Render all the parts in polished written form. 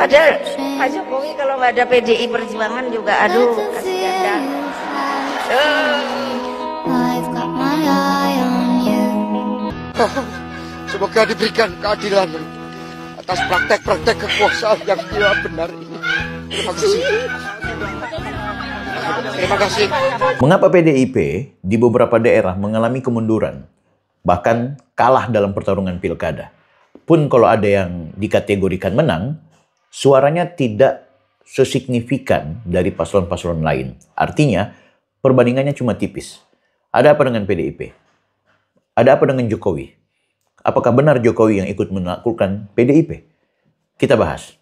Padahal Pak Jokowi kalau nggak ada PDI Perjuangan juga, aduh, kasihan dah. Semoga diberikan keadilan atas praktek-praktek kekuasaan yang tidak benar ini. Terima kasih. Terima kasih. Mengapa PDIP di beberapa daerah mengalami kemunduran, bahkan kalah dalam pertarungan pilkada? Pun kalau ada yang dikategorikan menang, suaranya tidak sesignifikan dari paslon-paslon lain. Artinya, perbandingannya cuma tipis. Ada apa dengan PDIP? Ada apa dengan Jokowi? Apakah benar Jokowi yang ikut menaklukkan PDIP? Kita bahas.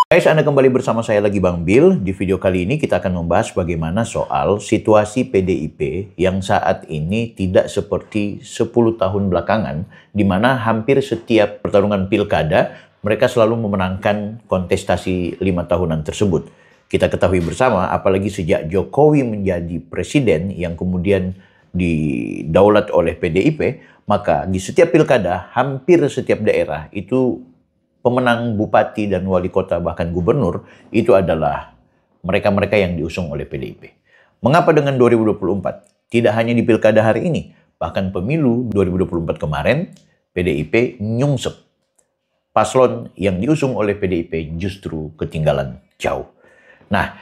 Guys, Anda kembali bersama saya lagi Bang Bill. Di video kali ini kita akan membahas bagaimana soal situasi PDIP yang saat ini tidak seperti 10 tahun belakangan, di mana hampir setiap pertarungan pilkada mereka selalu memenangkan kontestasi 5 tahunan tersebut. Kita ketahui bersama, apalagi sejak Jokowi menjadi presiden yang kemudian didaulat oleh PDIP, maka di setiap pilkada, hampir setiap daerah itu pemenang bupati dan wali kota bahkan gubernur itu adalah mereka-mereka yang diusung oleh PDIP. Mengapa dengan 2024? Tidak hanya di pilkada hari ini, bahkan pemilu 2024 kemarin PDIP nyungsep. Paslon yang diusung oleh PDIP justru ketinggalan jauh. Nah,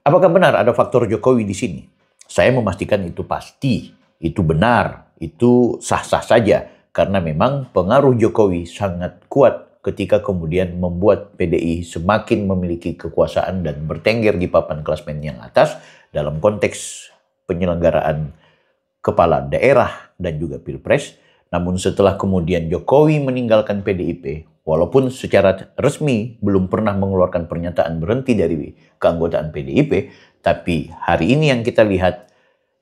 apakah benar ada faktor Jokowi di sini? Saya memastikan itu pasti, itu benar, itu sah-sah saja. Karena memang pengaruh Jokowi sangat kuat ketika kemudian membuat PDI semakin memiliki kekuasaan dan bertengger di papan klasemen yang atas dalam konteks penyelenggaraan kepala daerah dan juga pilpres. Namun setelah kemudian Jokowi meninggalkan PDIP, walaupun secara resmi belum pernah mengeluarkan pernyataan berhenti dari keanggotaan PDIP, tapi hari ini yang kita lihat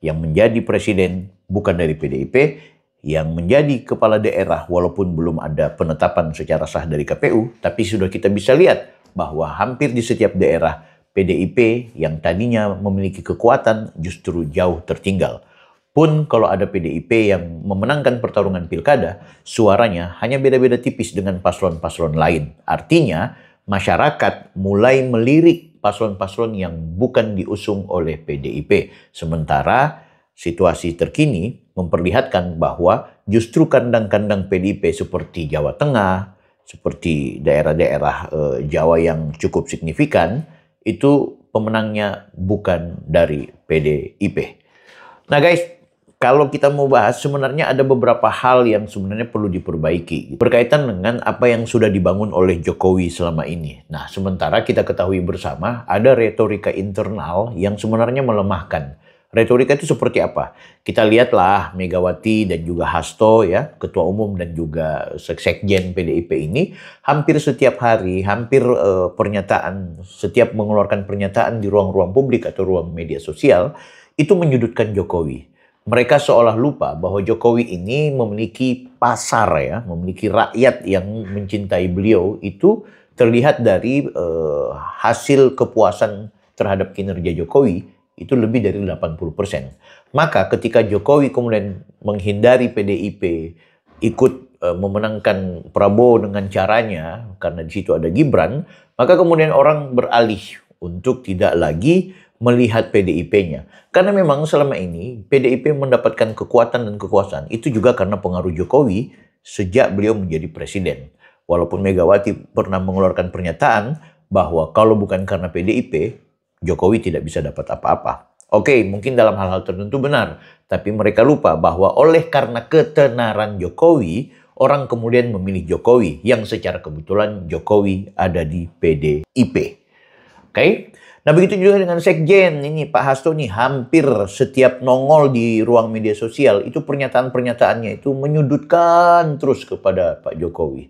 yang menjadi presiden bukan dari PDIP, yang menjadi kepala daerah walaupun belum ada penetapan secara sah dari KPU, tapi sudah kita bisa lihat bahwa hampir di setiap daerah PDIP yang tadinya memiliki kekuatan justru jauh tertinggal. Pun kalau ada PDIP yang memenangkan pertarungan pilkada, suaranya hanya beda-beda tipis dengan paslon-paslon lain. Artinya, masyarakat mulai melirik paslon-paslon yang bukan diusung oleh PDIP. Sementara situasi terkini memperlihatkan bahwa justru kandang-kandang PDIP seperti Jawa Tengah, seperti daerah-daerah Jawa yang cukup signifikan, itu pemenangnya bukan dari PDIP. Nah guys, kalau kita mau bahas, sebenarnya ada beberapa hal yang sebenarnya perlu diperbaiki berkaitan dengan apa yang sudah dibangun oleh Jokowi selama ini. Nah, sementara kita ketahui bersama ada retorika internal yang sebenarnya melemahkan. Retorika itu seperti apa? Kita lihatlah Megawati dan juga Hasto, ya, ketua umum dan juga sekjen PDIP ini hampir setiap hari, hampir setiap mengeluarkan pernyataan di ruang-ruang publik atau ruang media sosial itu menyudutkan Jokowi. Mereka seolah lupa bahwa Jokowi ini memiliki pasar, ya, memiliki rakyat yang mencintai beliau. Itu terlihat dari hasil kepuasan terhadap kinerja Jokowi itu lebih dari 80%. Maka ketika Jokowi kemudian menghindari PDIP, ikut memenangkan Prabowo dengan caranya, karena di situ ada Gibran, maka kemudian orang beralih untuk tidak lagi melihat PDIP-nya. Karena memang selama ini PDIP mendapatkan kekuatan dan kekuasaan itu juga karena pengaruh Jokowi sejak beliau menjadi presiden. Walaupun Megawati pernah mengeluarkan pernyataan bahwa kalau bukan karena PDIP, Jokowi tidak bisa dapat apa-apa. Oke, mungkin dalam hal-hal tertentu benar. Tapi mereka lupa bahwa oleh karena ketenaran Jokowi, orang kemudian memilih Jokowi yang secara kebetulan Jokowi ada di PDIP. Oke? Nah begitu juga dengan sekjen ini Pak Hasto nih hampir setiap nongol di ruang media sosial itu pernyataan-pernyataannya itu menyudutkan terus kepada Pak Jokowi.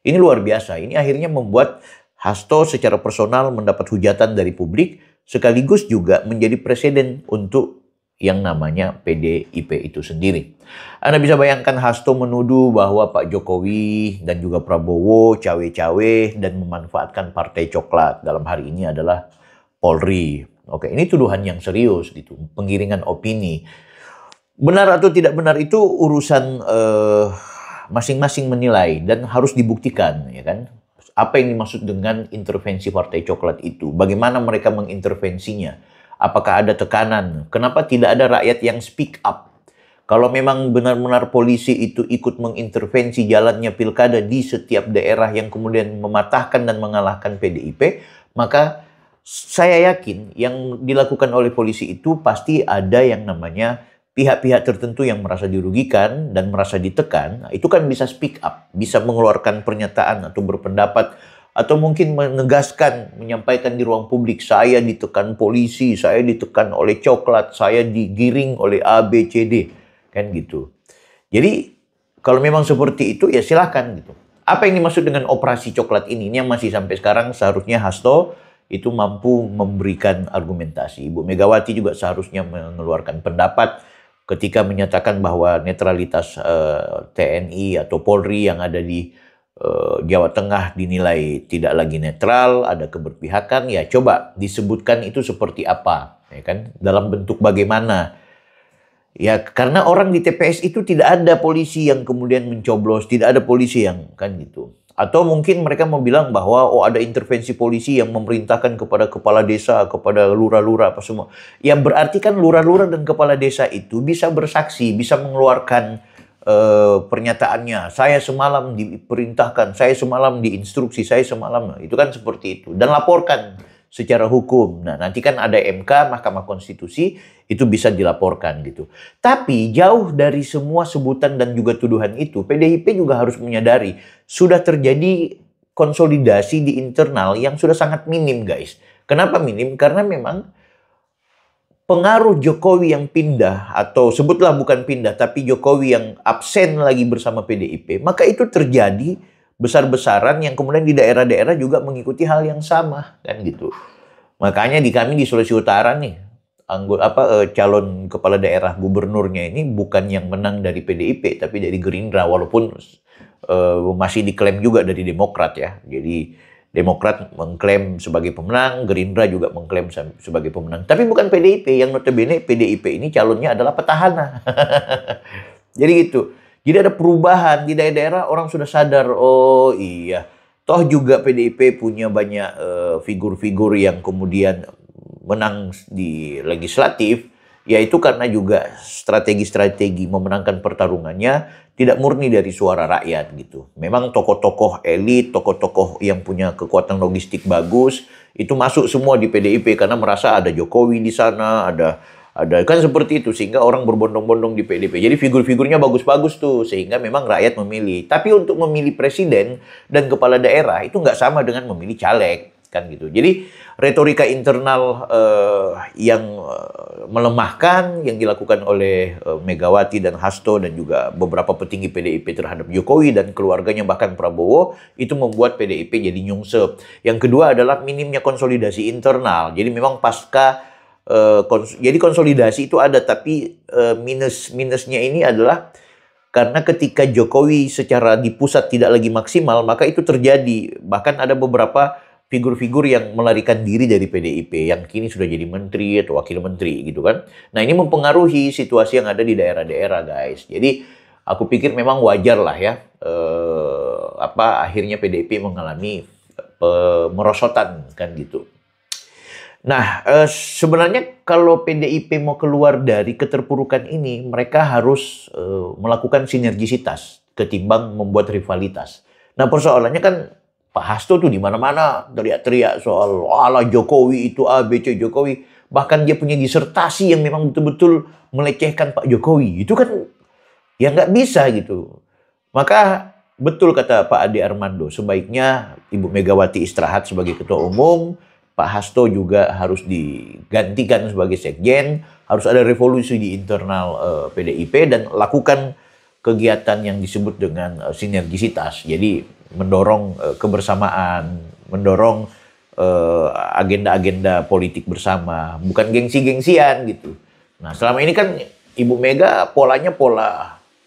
Ini luar biasa. Ini akhirnya membuat Hasto secara personal mendapat hujatan dari publik sekaligus juga menjadi presiden untuk yang namanya PDIP itu sendiri. Anda bisa bayangkan Hasto menuduh bahwa Pak Jokowi dan juga Prabowo cawe-cawe dan memanfaatkan partai coklat. Dalam hari ini adalah Polri. Oke, ini tuduhan yang serius gitu, penggiringan opini. Benar atau tidak benar itu urusan masing-masing menilai dan harus dibuktikan, ya kan? Apa yang dimaksud dengan intervensi Partai Coklat itu? Bagaimana mereka mengintervensinya? Apakah ada tekanan? Kenapa tidak ada rakyat yang speak up? Kalau memang benar-benar polisi itu ikut mengintervensi jalannya pilkada di setiap daerah yang kemudian mematahkan dan mengalahkan PDIP, maka saya yakin yang dilakukan oleh polisi itu pasti ada yang namanya pihak-pihak tertentu yang merasa dirugikan dan merasa ditekan. Itu kan bisa speak up, bisa mengeluarkan pernyataan atau berpendapat, atau mungkin menegaskan, menyampaikan di ruang publik, saya ditekan polisi, saya ditekan oleh Coklat, saya digiring oleh A, B, C, D. Kan gitu. Jadi kalau memang seperti itu ya silahkan gitu. Apa yang dimaksud dengan operasi Coklat ini yang masih sampai sekarang seharusnya Hasto itu mampu memberikan argumentasi. Ibu Megawati juga seharusnya mengeluarkan pendapat ketika menyatakan bahwa netralitas TNI atau Polri yang ada di Jawa Tengah dinilai tidak lagi netral, ada keberpihakan, ya coba disebutkan itu seperti apa, ya kan? Dalam bentuk bagaimana? Ya, karena orang di TPS itu tidak ada polisi yang kemudian mencoblos, tidak ada polisi yang kan gitu. Atau mungkin mereka mau bilang bahwa ada intervensi polisi yang memerintahkan kepada kepala desa, kepada lurah-lurah apa semua. Ya berarti kan lurah-lurah dan kepala desa itu bisa bersaksi, bisa mengeluarkan pernyataannya. Saya semalam diperintahkan, saya semalam diinstruksi, saya semalam. Itu kan seperti itu. Dan laporkan secara hukum. Nah, nanti kan ada MK, Mahkamah Konstitusi, itu bisa dilaporkan gitu. Tapi jauh dari semua sebutan dan juga tuduhan itu, PDIP juga harus menyadari sudah terjadi konsolidasi di internal yang sudah sangat minim, guys. Kenapa minim? Karena memang pengaruh Jokowi yang pindah, atau sebutlah bukan pindah, tapi Jokowi yang absen lagi bersama PDIP, maka itu terjadi besar-besaran yang kemudian di daerah-daerah juga mengikuti hal yang sama kan gitu. Makanya kami di Sulawesi Utara nih, calon kepala daerah gubernurnya ini bukan yang menang dari PDIP tapi dari Gerindra, walaupun masih diklaim juga dari Demokrat ya. Jadi Demokrat mengklaim sebagai pemenang, Gerindra juga mengklaim sebagai pemenang. Tapi bukan PDIP, yang notabene PDIP ini calonnya adalah petahana. Jadi gitu. Jadi ada perubahan di daerah-daerah, orang sudah sadar, oh iya, toh juga PDIP punya banyak figur-figur yang kemudian menang di legislatif, yaitu karena juga strategi-strategi memenangkan pertarungannya tidak murni dari suara rakyat gitu. Memang tokoh-tokoh elit, tokoh-tokoh yang punya kekuatan logistik bagus, itu masuk semua di PDIP karena merasa ada Jokowi di sana, ada kan seperti itu, sehingga orang berbondong-bondong di PDIP. Jadi figur-figurnya bagus-bagus tuh, sehingga memang rakyat memilih. Tapi untuk memilih presiden dan kepala daerah itu nggak sama dengan memilih caleg, kan gitu. Jadi retorika internal yang melemahkan yang dilakukan oleh Megawati dan Hasto dan juga beberapa petinggi PDIP terhadap Jokowi dan keluarganya, bahkan Prabowo, itu membuat PDIP jadi nyungsep. Yang kedua adalah minimnya konsolidasi internal. Jadi memang pasca jadi konsolidasi itu ada, tapi minusnya ini adalah karena ketika Jokowi secara di pusat tidak lagi maksimal, maka itu terjadi. Bahkan ada beberapa figur-figur yang melarikan diri dari PDIP, yang kini sudah jadi menteri atau wakil menteri gitu kan. Nah, ini mempengaruhi situasi yang ada di daerah-daerah, guys. Jadi aku pikir memang wajar lah ya, akhirnya PDIP mengalami pemerosotan kan gitu. Nah, sebenarnya kalau PDIP mau keluar dari keterpurukan ini, mereka harus melakukan sinergisitas ketimbang membuat rivalitas. Nah, persoalannya kan Pak Hasto tuh di mana-mana teriak-teriak soal ala Jokowi itu ABC Jokowi. Bahkan dia punya disertasi yang memang betul-betul melecehkan Pak Jokowi. Itu kan ya nggak bisa gitu. Maka betul kata Pak Ade Armando, sebaiknya Ibu Megawati istirahat sebagai ketua umum, Pak Hasto juga harus digantikan sebagai sekjen, harus ada revolusi di internal PDIP dan lakukan kegiatan yang disebut dengan sinergisitas. Jadi mendorong kebersamaan, mendorong agenda-agenda politik bersama, bukan gengsi-gengsian gitu. Nah, selama ini kan Ibu Mega polanya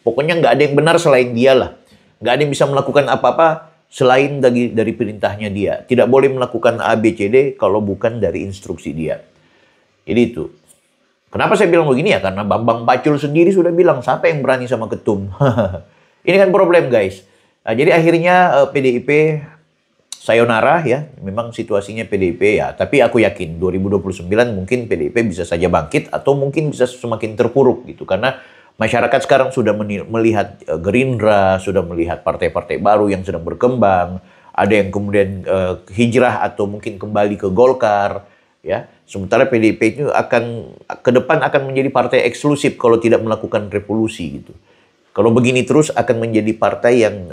pokoknya nggak ada yang benar selain dia lah. Nggak ada yang bisa melakukan apa-apa selain dari perintahnya dia. Tidak boleh melakukan A, B, C, D kalau bukan dari instruksi dia. Jadi itu. Kenapa saya bilang begini ya? Karena Bambang Pacul sendiri sudah bilang, siapa yang berani sama ketum? Ini kan problem, guys. Nah, jadi akhirnya PDIP sayonara ya, memang situasinya PDIP ya. Tapi aku yakin 2029 mungkin PDIP bisa saja bangkit atau mungkin bisa semakin terpuruk gitu. Karena masyarakat sekarang sudah melihat Gerindra, sudah melihat partai-partai baru yang sedang berkembang. Ada yang kemudian hijrah atau mungkin kembali ke Golkar ya. Sementara PDIP itu akan ke depan akan menjadi partai eksklusif kalau tidak melakukan revolusi gitu. Kalau begini terus akan menjadi partai yang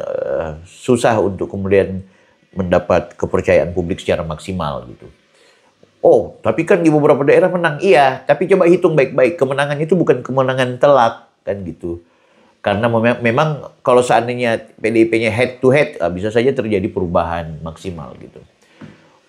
susah untuk kemudian mendapat kepercayaan publik secara maksimal gitu. Oh, tapi kan di beberapa daerah menang. Iya, tapi coba hitung baik-baik. Kemenangan itu bukan kemenangan telak kan gitu. Karena memang kalau seandainya PDIP-nya head to head, bisa saja terjadi perubahan maksimal gitu.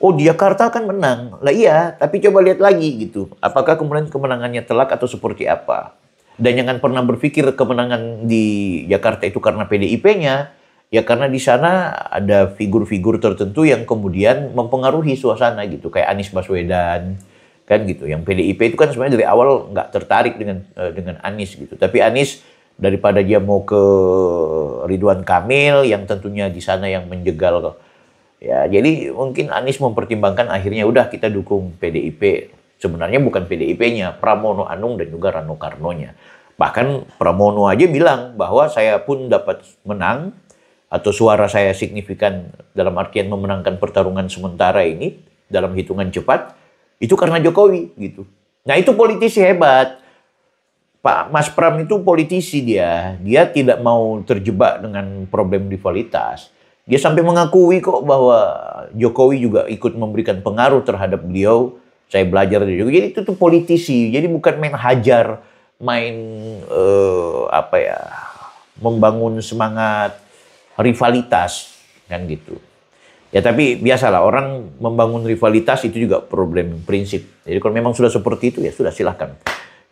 Oh, di Jakarta kan menang. Lah iya, tapi coba lihat lagi gitu. Apakah kemudian kemenangannya telak atau seperti apa? Dan jangan pernah berpikir kemenangan di Jakarta itu karena PDIP-nya. Ya karena di sana ada figur-figur tertentu yang kemudian mempengaruhi suasana gitu. Kayak Anies Baswedan, kan gitu. Yang PDIP itu kan sebenarnya dari awal nggak tertarik dengan Anies gitu. Tapi Anies daripada dia mau ke Ridwan Kamil yang tentunya di sana yang menjegal. Ya jadi mungkin Anies mempertimbangkan akhirnya udah kita dukung PDIP. Sebenarnya bukan PDIP-nya, Pramono Anung dan juga Rano Karnonya. Bahkan Pramono aja bilang bahwa saya pun dapat menang atau suara saya signifikan dalam artian memenangkan pertarungan sementara ini dalam hitungan cepat, itu karena Jokowi gitu. Nah itu politisi hebat. Pak Mas Pram itu politisi dia tidak mau terjebak dengan problem rivalitas. Dia sampai mengakui kok bahwa Jokowi juga ikut memberikan pengaruh terhadap beliau. Saya belajar dari Jokowi. Jadi itu tuh politisi, jadi bukan main hajar, main membangun semangat rivalitas kan gitu. Ya tapi biasalah orang membangun rivalitas itu juga problem prinsip. Jadi kalau memang sudah seperti itu ya sudah silahkan.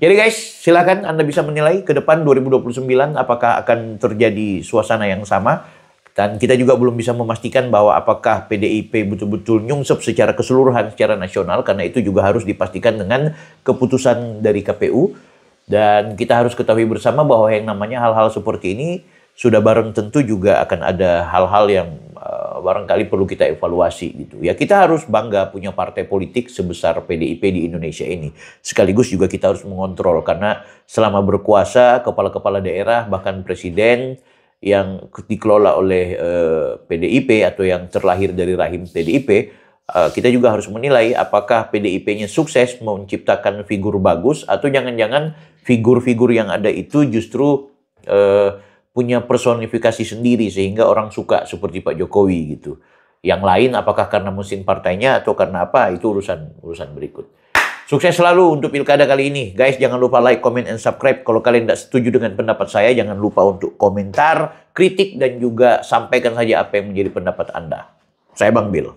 Jadi guys silahkan Anda bisa menilai ke depan 2029 apakah akan terjadi suasana yang sama. Dan kita juga belum bisa memastikan bahwa apakah PDIP betul-betul nyungsep secara keseluruhan secara nasional. Karena itu juga harus dipastikan dengan keputusan dari KPU. Dan kita harus ketahui bersama bahwa yang namanya hal-hal seperti ini sudah bareng tentu juga akan ada hal-hal yang barangkali perlu kita evaluasi gitu. Ya kita harus bangga punya partai politik sebesar PDIP di Indonesia ini. Sekaligus juga kita harus mengontrol karena selama berkuasa kepala-kepala daerah bahkan presiden yang dikelola oleh PDIP atau yang terlahir dari rahim PDIP, kita juga harus menilai apakah PDIP-nya sukses menciptakan figur bagus atau jangan-jangan figur-figur yang ada itu justru punya personifikasi sendiri sehingga orang suka seperti Pak Jokowi gitu. Yang lain apakah karena mesin partainya atau karena apa itu urusan berikut. Sukses selalu untuk pilkada kali ini. Guys jangan lupa like, comment, and subscribe. Kalau kalian tidak setuju dengan pendapat saya jangan lupa untuk komentar, kritik dan juga sampaikan saja apa yang menjadi pendapat Anda. Saya Bang Bill.